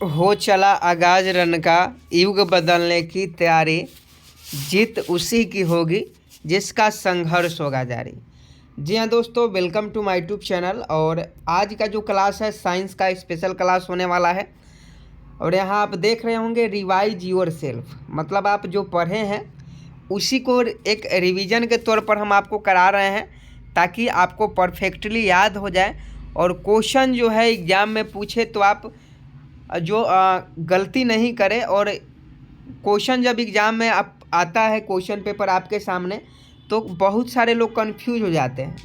हो चला आगाज रन का, युग बदलने की तैयारी, जीत उसी की होगी जिसका संघर्ष होगा जारी। जी हाँ दोस्तों, welcome to my YouTube channel. और आज का जो क्लास है साइंस का स्पेशल क्लास होने वाला है। और यहाँ आप देख रहे होंगे रिवाइज योर सेल्फ, मतलब आप जो पढ़े हैं उसी को एक रिवीजन के तौर पर हम आपको करा रहे हैं ताकि आपको परफेक्टली याद हो जाए। और क्वेश्चन जो है एग्ज़ाम में पूछे तो आप जो गलती नहीं करें। और क्वेश्चन जब एग्ज़ाम में आप आता है क्वेश्चन पेपर आपके सामने तो बहुत सारे लोग कंफ्यूज हो जाते हैं।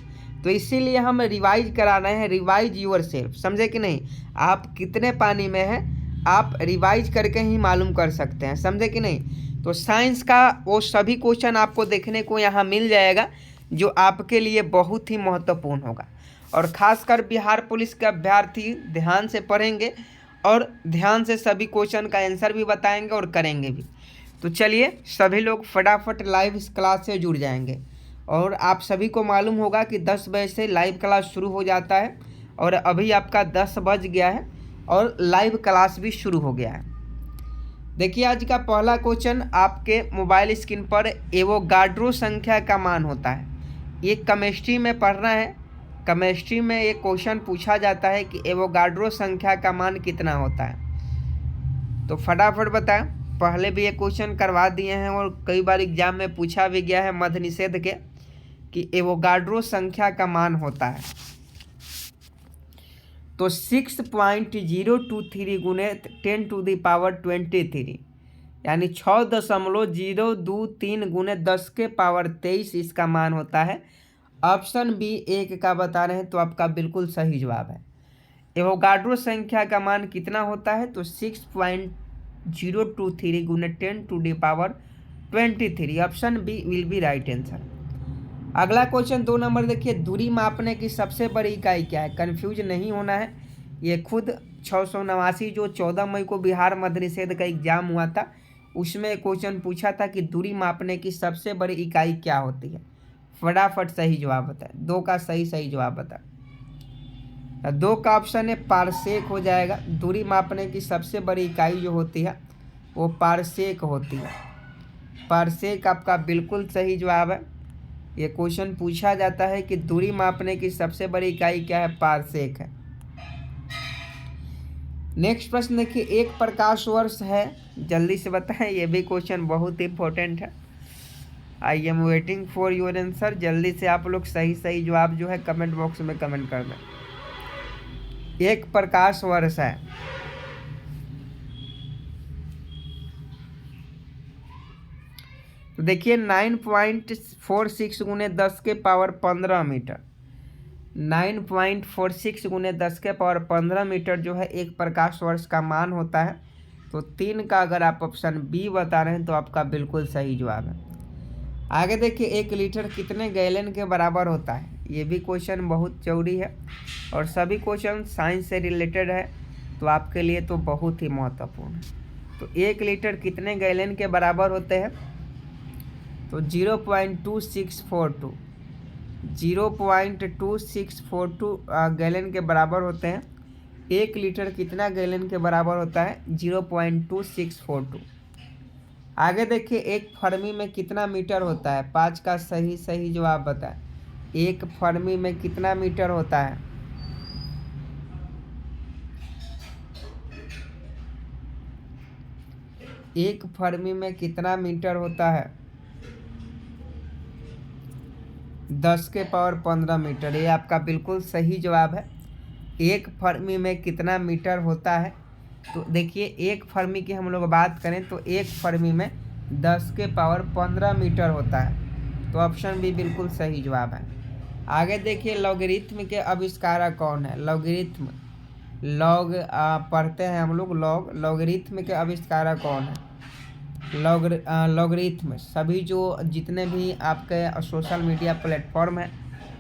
तो इसीलिए हम रिवाइज करा रहे हैं, रिवाइज यूर सेल्फ, समझे कि नहीं। आप कितने पानी में हैं आप रिवाइज करके ही मालूम कर सकते हैं, समझे कि नहीं। तो साइंस का वो सभी क्वेश्चन आपको देखने को यहाँ मिल जाएगा जो आपके लिए बहुत ही महत्वपूर्ण होगा। और ख़ासकर बिहार पुलिस के अभ्यर्थी ध्यान से पढ़ेंगे और ध्यान से सभी क्वेश्चन का आंसर भी बताएंगे और करेंगे भी। तो चलिए सभी लोग फटाफट लाइव इस क्लास से जुड़ जाएंगे। और आप सभी को मालूम होगा कि 10 बजे से लाइव क्लास शुरू हो जाता है और अभी आपका 10 बज गया है और लाइव क्लास भी शुरू हो गया है। देखिए आज का पहला क्वेश्चन आपके मोबाइल स्क्रीन पर एवोगाड्रो संख्या का मान होता है। ये केमिस्ट्री में पढ़ना है। केमिस्ट्री में ये क्वेश्चन पूछा जाता है कि एवोगाड्रो संख्या का मान कितना होता है। तो फटाफट बताएं। पहले भी ये क्वेश्चन करवा दिए हैं और कई बार एग्जाम में पूछा भी गया है मध्य निषेध के कि एवोगाड्रो संख्या का मान होता है तो 6.023 गुने 10⁻23 यानी 6.023 गुने 10⁻23 इसका मान होता है। ऑप्शन बी 1 का बता रहे हैं तो आपका बिल्कुल सही जवाब है। एवोगाड्रो संख्या का मान कितना होता है तो 6.023 गुने 10⁻23। Option B will be right answer. अगला क्वेश्चन 2 नंबर देखिए, दूरी मापने की सबसे बड़ी इकाई क्या है। कंफ्यूज नहीं होना है, ये खुद 689 जो 14 मई को बिहार मध्य निषेध का एग्जाम हुआ था उसमें क्वेश्चन पूछा था कि दूरी मापने की सबसे बड़ी इकाई क्या होती है। फटाफट सही जवाब बताए। 2 का सही जवाब बता। 2 का ऑप्शन है पारसेक हो जाएगा। दूरी मापने की सबसे बड़ी इकाई जो होती है वो पारसेक होती है। पारसेक आपका बिल्कुल सही जवाब है। ये क्वेश्चन पूछा जाता है कि दूरी मापने की सबसे बड़ी इकाई क्या है, पारसेक है। नेक्स्ट प्रश्न देखिए, एक प्रकाश वर्ष है, जल्दी से बताएं। ये भी क्वेश्चन बहुत इंपॉर्टेंट है। I am waiting for your answer. जल्दी से आप लोग सही जवाब जो है कमेंट बॉक्स में कमेंट कर दें। एक प्रकाश वर्ष है तो देखिए 9.46 गुने 10⁻15 मीटर। 9.46 गुने 10⁻15 मीटर जो है एक प्रकाश वर्ष का मान होता है। तो 3 का अगर आप ऑप्शन बी बता रहे हैं तो आपका बिल्कुल सही जवाब है। आगे देखिए, 1 लीटर कितने गैलन के बराबर होता है। ये भी क्वेश्चन बहुत जरूरी है और सभी क्वेश्चन साइंस से रिलेटेड है तो आपके लिए तो बहुत ही महत्वपूर्ण है। तो 1 लीटर कितने गैलन के बराबर होते हैं तो 0.2642 गैलन के बराबर होते हैं। 1 लीटर कितना गैलन के बराबर होता है 0.2642। आगे देखिए, 1 फर्मी में कितना मीटर होता है। 5 का सही जवाब बताएं। 1 फर्मी में कितना मीटर होता है। एक फर्मी में कितना मीटर होता है 10⁻15 मीटर। ये आपका बिल्कुल सही जवाब है। 1 फर्मी में कितना मीटर होता है तो देखिए 1 फर्मी की हम लोग बात करें तो 1 फर्मी में 10⁻15 मीटर होता है। तो ऑप्शन बी बिल्कुल सही जवाब है। आगे देखिए, लॉगरिथम के आविष्कारक कौन है। लॉगरिथम पढ़ते हैं हम लोग लॉगरिथम के आविष्कारक कौन है। लॉगरिथम सभी जो जितने भी आपके सोशल मीडिया प्लेटफॉर्म है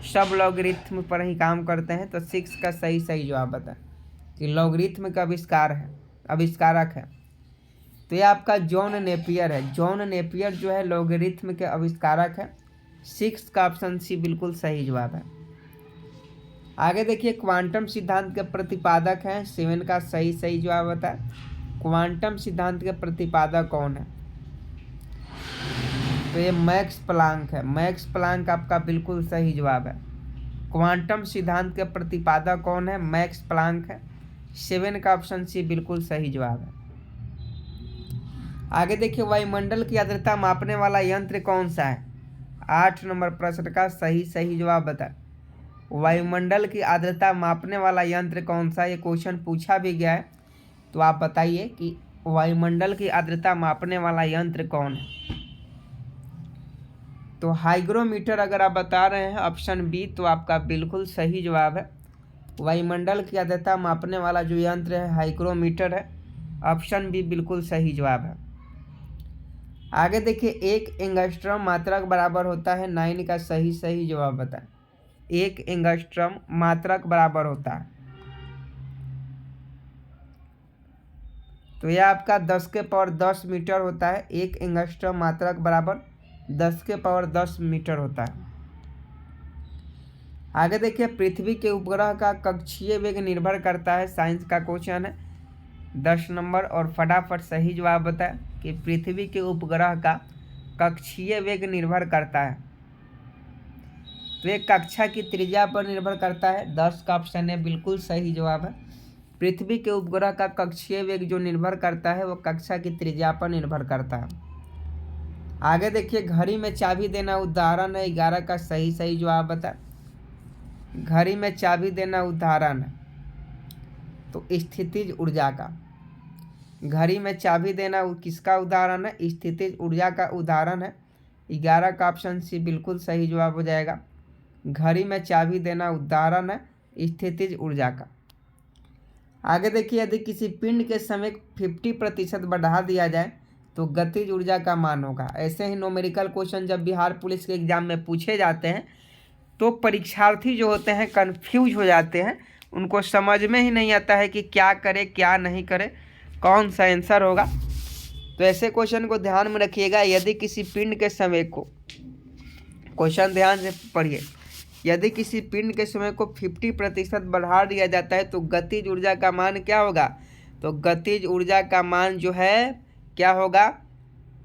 सब लॉगरिथम पर ही काम करते हैं। तो 6 का सही जवाब बताएं कि लॉगरिथम का आविष्कारक है तो ये आपका जॉन नेपियर है। जॉन नेपियर जो है लॉगरिथम के आविष्कारक है। 6 का ऑप्शन सी बिल्कुल सही जवाब है। आगे देखिए क्वांटम सिद्धांत के प्रतिपादक हैं 7 का सही जवाब होता है। क्वांटम सिद्धांत के प्रतिपादक कौन है? तो ये मैक्स प्लांक है। मैक्स प्लांक आपका बिल्कुल सही जवाब है। क्वांटम सिद्धांत के प्रतिपादक कौन है? मैक्स प्लांक है। 7 का ऑप्शन सी बिल्कुल सही जवाब है। आगे देखिए वायुमंडल की आर्द्रता मापने वाला यंत्र कौन सा है? 8 नंबर प्रश्न का सही जवाब बता। वायुमंडल की आर्द्रता मापने वाला यंत्र कौन सा? ये क्वेश्चन पूछा भी गया है, तो आप बताइए कि वायुमंडल की आर्द्रता मापने वाला यंत्र कौन है? तो हाइग्रोमीटर अगर आप बता रहे हैं ऑप्शन बी, तो आपका बिल्कुल सही जवाब है। वायुमंडल की आर्द्रता मापने वाला जो यंत्र है हाइग्रोमीटर है। ऑप्शन बी बिल्कुल सही जवाब है। आगे देखिए 1 एंगस्ट्रम मात्रक बराबर होता है 9 का सही जवाब बताएं। 1 एंगस्ट्रम मात्रक बराबर होता है, तो यह आपका 10 के पावर 10 मीटर होता है। 1 एंगस्ट्रम मात्रक बराबर 10 के पावर 10 मीटर होता है। आगे देखिए पृथ्वी के उपग्रह का कक्षीय वेग निर्भर करता है। साइंस का क्वेश्चन है 10 नंबर, और फटाफट सही जवाब बताएं कि पृथ्वी के उपग्रह का कक्षीय वेग निर्भर करता है। तो एक कक्षा की त्रिज्या पर निर्भर करता है। 10 का ऑप्शन है बिल्कुल सही जवाब है। पृथ्वी के उपग्रह का कक्षीय वेग जो निर्भर करता है वो कक्षा की त्रिज्या पर निर्भर करता है। आगे देखिए घड़ी में चाबी देना उदाहरण है। 11 का सही जवाब बता। घड़ी में चाबी देना उदाहरण है, तो स्थितिज ऊर्जा का। घड़ी में चाबी देना किसका उदाहरण है? स्थितिज ऊर्जा का उदाहरण है। 11 का ऑप्शन सी बिल्कुल सही जवाब हो जाएगा। घड़ी में चाबी देना उदाहरण है स्थितिज ऊर्जा का। आगे देखिए यदि किसी पिंड के समय 50% बढ़ा दिया जाए तो गतिज ऊर्जा का मान होगा। ऐसे ही न्यूमेरिकल क्वेश्चन जब बिहार पुलिस के एग्जाम में पूछे जाते हैं तो परीक्षार्थी जो होते हैं कंफ्यूज हो जाते हैं, उनको समझ में ही नहीं आता है कि क्या करे क्या नहीं करे, कौन सा आंसर होगा। तो ऐसे क्वेश्चन को ध्यान में रखिएगा। यदि किसी पिंड के समय को, क्वेश्चन ध्यान से पढ़िए, यदि किसी पिंड के समय को 50% बढ़ा दिया जाता है तो गतिज ऊर्जा का मान क्या होगा? तो गतिज ऊर्जा का मान जो है क्या होगा?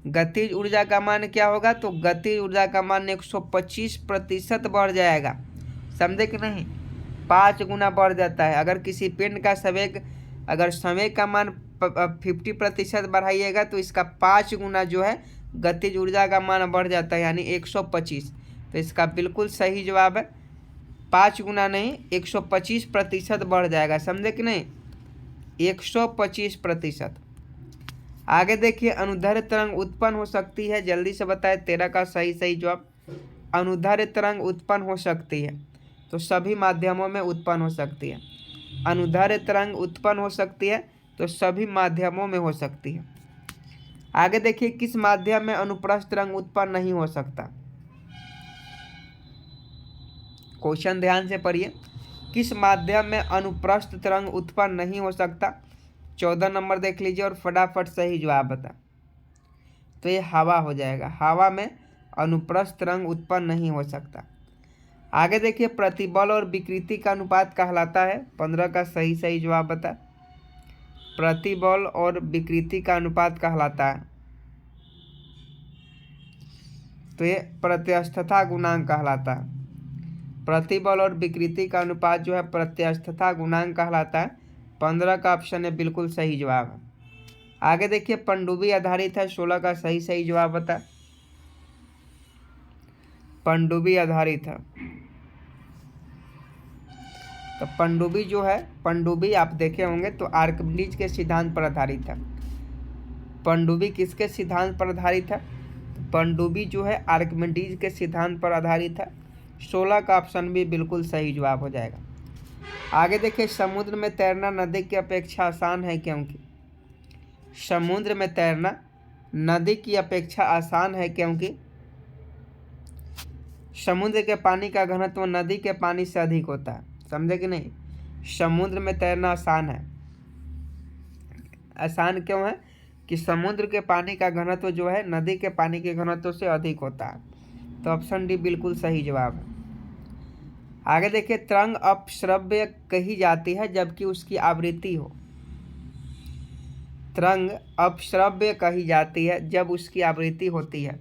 गतिज ऊर्जा का मान क्या होगा? तो गतिज ऊर्जा का मान 125% बढ़ जाएगा। समझे कि नहीं? 5 गुना बढ़ जाता है। अगर किसी पिंड का संवेग, अगर समय का मान 50% बढ़ाइएगा तो इसका 5 गुना जो है गतिज ऊर्जा का मान बढ़ जाता है, यानी 125। तो इसका बिल्कुल सही जवाब है 5 गुना नहीं 125% बढ़ जाएगा। समझे कि नहीं? 125%। आगे देखिए अनुदैर्ध्य तरंग उत्पन्न हो सकती है। जल्दी से बताए। 13 का सही जवाब। अनुदैर्ध्य तरंग उत्पन्न हो सकती है, तो सभी माध्यमों में उत्पन्न हो सकती है। अनुदैर्ध्य तरंग उत्पन्न हो सकती है तो सभी माध्यमों में हो सकती है। आगे देखिए किस माध्यम में अनुप्रस्थ तरंग उत्पन्न नहीं हो सकता? क्वेश्चन ध्यान से पढ़िए। किस माध्यम में अनुप्रस्थ तरंग उत्पन्न नहीं हो सकता? 14 नंबर देख लीजिए और फटाफट सही जवाब बता। तो ये हवा हो जाएगा। हवा में अनुप्रस्थ तरंग उत्पन्न नहीं हो सकता। आगे देखिए प्रतिबल और विकृति का अनुपात कहलाता है। 15 का सही जवाब बता। प्रतिबल और विकृति का अनुपात कहलाता है, तो ये प्रत्यस्थता गुणांक कहलाता है। प्रतिबल और विकृति का अनुपात जो है प्रत्यस्थता गुणांक कहलाता है। 15 का ऑप्शन है बिल्कुल सही जवाब है। आगे देखिए पनडुब्बी आधारित है। 16 का सही जवाब बता। पनडुब्बी आधारित है, तो पनडुब्बी जो है, पनडुब्बी आप देखे होंगे तो आर्किमिडीज के सिद्धांत पर आधारित है। पनडुब्बी किसके सिद्धांत पर आधारित है? पनडुब्बी जो है आर्किमिडीज के सिद्धांत पर आधारित है। 16 का ऑप्शन भी बिल्कुल सही जवाब हो जाएगा। आगे देखिए समुद्र में तैरना नदी की अपेक्षा आसान है क्योंकि? समुद्र में तैरना नदी की अपेक्षा आसान है क्योंकि समुद्र के पानी का घनत्व नदी के पानी से अधिक होता है। समझे कि नहीं? समुद्र में तैरना आसान है। आसान क्यों है? कि समुद्र के पानी का घनत्व जो है नदी के पानी के घनत्व से अधिक होता है। तो ऑप्शन डी बिल्कुल सही जवाब है। आगे देखिए, तरंग अपश्रव्य कही जाती है जबकि उसकी आवृत्ति हो। तरंग अपश्रव्य कही जाती है जब उसकी आवृत्ति होती है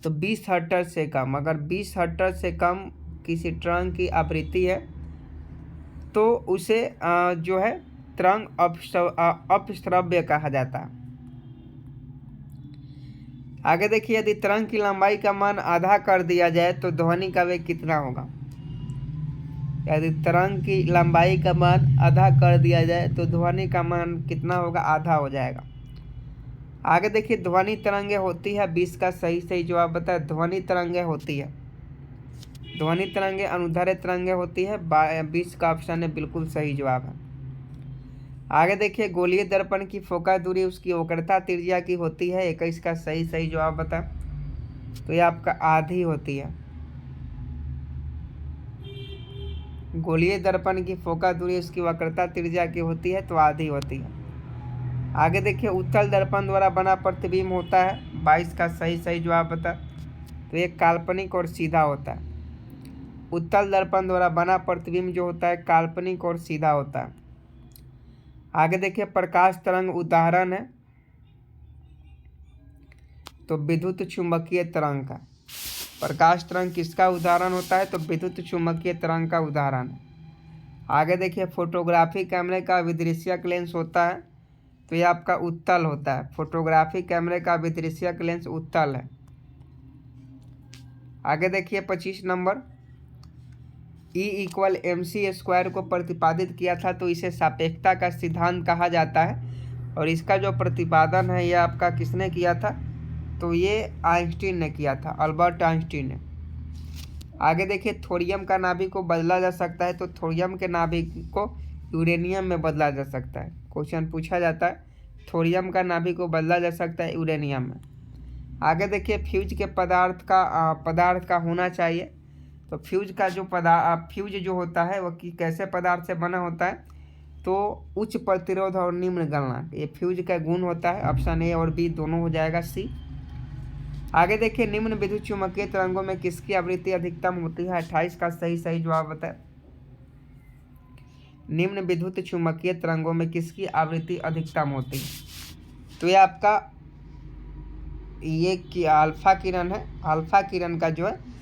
तो 20 हर्ट्ज से कम। अगर 20 हर्ट्ज से कम किसी तरंग की आवृत्ति है तो उसे जो है तरंग अपश्रव्य कहा जाता है। आगे देखिए, यदि तरंग की लंबाई का मान आधा कर दिया जाए तो ध्वनि का वेग कितना होगा। यदि तरंग की लंबाई का मान आधा कर दिया जाए तो ध्वनि का मान कितना होगा, आधा हो जाएगा। आगे देखिए, ध्वनि तरंगे होती है 20 का सही जवाब बताए। ध्वनि तरंगे होती है, ध्वनि तरंगे अनुदैर्ध्य तरंगे होती है। 20 का ऑप्शन है बिल्कुल सही जवाब है। आगे देखिए, गोलीय दर्पण की फोकस दूरी उसकी वक्रता त्रिज्या की होती है। 21 का सही जवाब बता, तो ये आपका आधी होती है। गोलीय दर्पण की फोकस दूरी उसकी वक्रता त्रिज्या की होती है तो आधी होती है। आगे देखिए, उत्तल दर्पण द्वारा बना प्रतिबिंब होता है। 22 का सही जवाब बता, तो ये काल्पनिक और सीधा होता है। उत्तल दर्पण द्वारा बना प्रतिबिंब जो होता है काल्पनिक और सीधा होता है। आगे देखिए, प्रकाश तरंग उदाहरण है तो विद्युत चुंबकीय तरंग का। प्रकाश तरंग किसका उदाहरण होता है, तो विद्युत चुंबकीय तरंग का उदाहरण है। आगे देखिए, फोटोग्राफी कैमरे का विदृश्यक लेंस होता है तो ये आपका उत्तल होता है। फोटोग्राफी कैमरे का विदृश्यक लेंस उत्तल है। आगे देखिए, 25 नंबर, E=mc² को प्रतिपादित किया था तो इसे सापेक्षता का सिद्धांत कहा जाता है। और इसका जो प्रतिपादन है ये आपका किसने किया था, तो ये आइंस्टीन ने किया था, अल्बर्ट आइंस्टीन ने। आगे देखिए, थोरियम का नाभिक को बदला जा सकता है तो थोरियम के नाभिक को यूरेनियम में बदला जा सकता है। क्वेश्चन पूछा जाता है, थोरियम का नाभिक को बदला जा सकता है यूरेनियम में। आगे देखिए, फ्यूज के पदार्थ का होना चाहिए तो फ्यूज का जो फ्यूज जो होता है वो कैसे पदार्थ से बना होता है, तो उच्च प्रतिरोध और निम्न गलनांक, ये फ्यूज का गुण होता है। ऑप्शन ए और बी दोनों हो जाएगा सी। आगे देखिए, निम्न विद्युत चुम्बकीय तरंगों में किसकी आवृत्ति अधिकतम होती है। 28 का सही जवाब बताए। निम्न विद्युत चुम्बकीय तरंगों में किसकी आवृत्ति अधिकतम होती है, तो ये आपका ये अल्फा किरण है। अल्फा किरण का जो है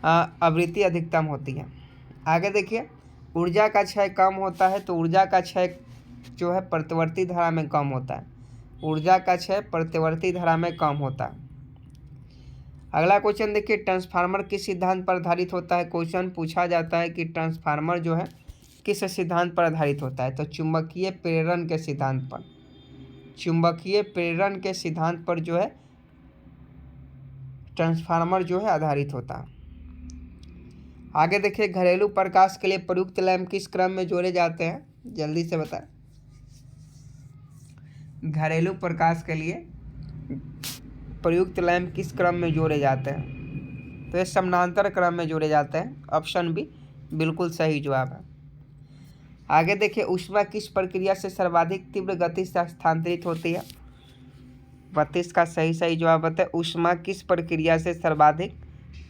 आवृत्ति अधिकतम होती है। आगे देखिए, ऊर्जा का क्षय कम होता है तो ऊर्जा का क्षय जो है प्रतिवर्ती धारा में कम होता है। ऊर्जा का क्षय प्रतिवर्ती धारा में कम होता है। अगला क्वेश्चन देखिए, ट्रांसफार्मर किस सिद्धांत पर आधारित होता है। क्वेश्चन पूछा जाता है कि ट्रांसफार्मर जो है किस सिद्धांत पर आधारित होता है, तो चुंबकीय प्रेरण के सिद्धांत पर। चुंबकीय प्रेरण के सिद्धांत पर जो है ट्रांसफार्मर जो है आधारित होता है। आगे देखिए, घरेलू प्रकाश के लिए प्रयुक्त लैंप किस क्रम में जोड़े जाते हैं, जल्दी से बताएं। घरेलू प्रकाश के लिए प्रयुक्त लैंप किस क्रम में जोड़े जाते हैं, तो ये समानांतर क्रम में जोड़े जाते हैं। ऑप्शन बी बिल्कुल सही जवाब है। आगे देखिए, ऊष्मा किस प्रक्रिया से सर्वाधिक तीव्र गति से हस्तांतरित होती है। 32 का सही जवाब बताए। ऊष्मा किस प्रक्रिया से सर्वाधिक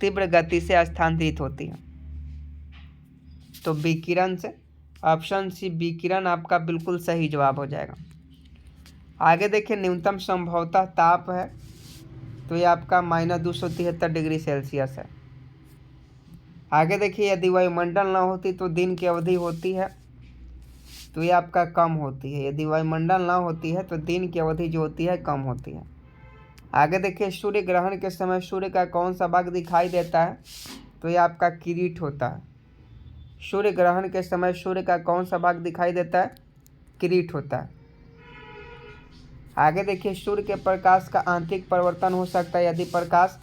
तीव्र गति से हस्तांतरित होती है, तो विकिरण से। ऑप्शन सी विकिरण आपका बिल्कुल सही जवाब हो जाएगा। आगे देखिए, न्यूनतम संभवतः ताप है तो ये आपका -273 डिग्री सेल्सियस है। आगे देखिए, यदि वायुमंडल ना होती तो दिन की अवधि होती है तो ये आपका कम होती है। यदि वायुमंडल ना होती है तो दिन की अवधि जो होती है कम होती है। आगे देखिए, सूर्य ग्रहण के समय सूर्य का कौन सा भाग दिखाई देता है, तो ये आपका किरीट होता है। सूर्य ग्रहण के समय सूर्य का कौन सा भाग दिखाई देता है, किरीट होता है। आगे देखिए, सूर्य के प्रकाश का आंतरिक परिवर्तन हो सकता है यदि प्रकाश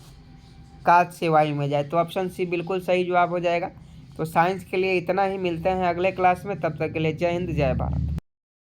कांच से वायु में जाए, तो ऑप्शन सी बिल्कुल सही जवाब हो जाएगा। तो साइंस के लिए इतना ही, मिलते हैं अगले क्लास में, तब तक के लिए जय हिंद जय भारत।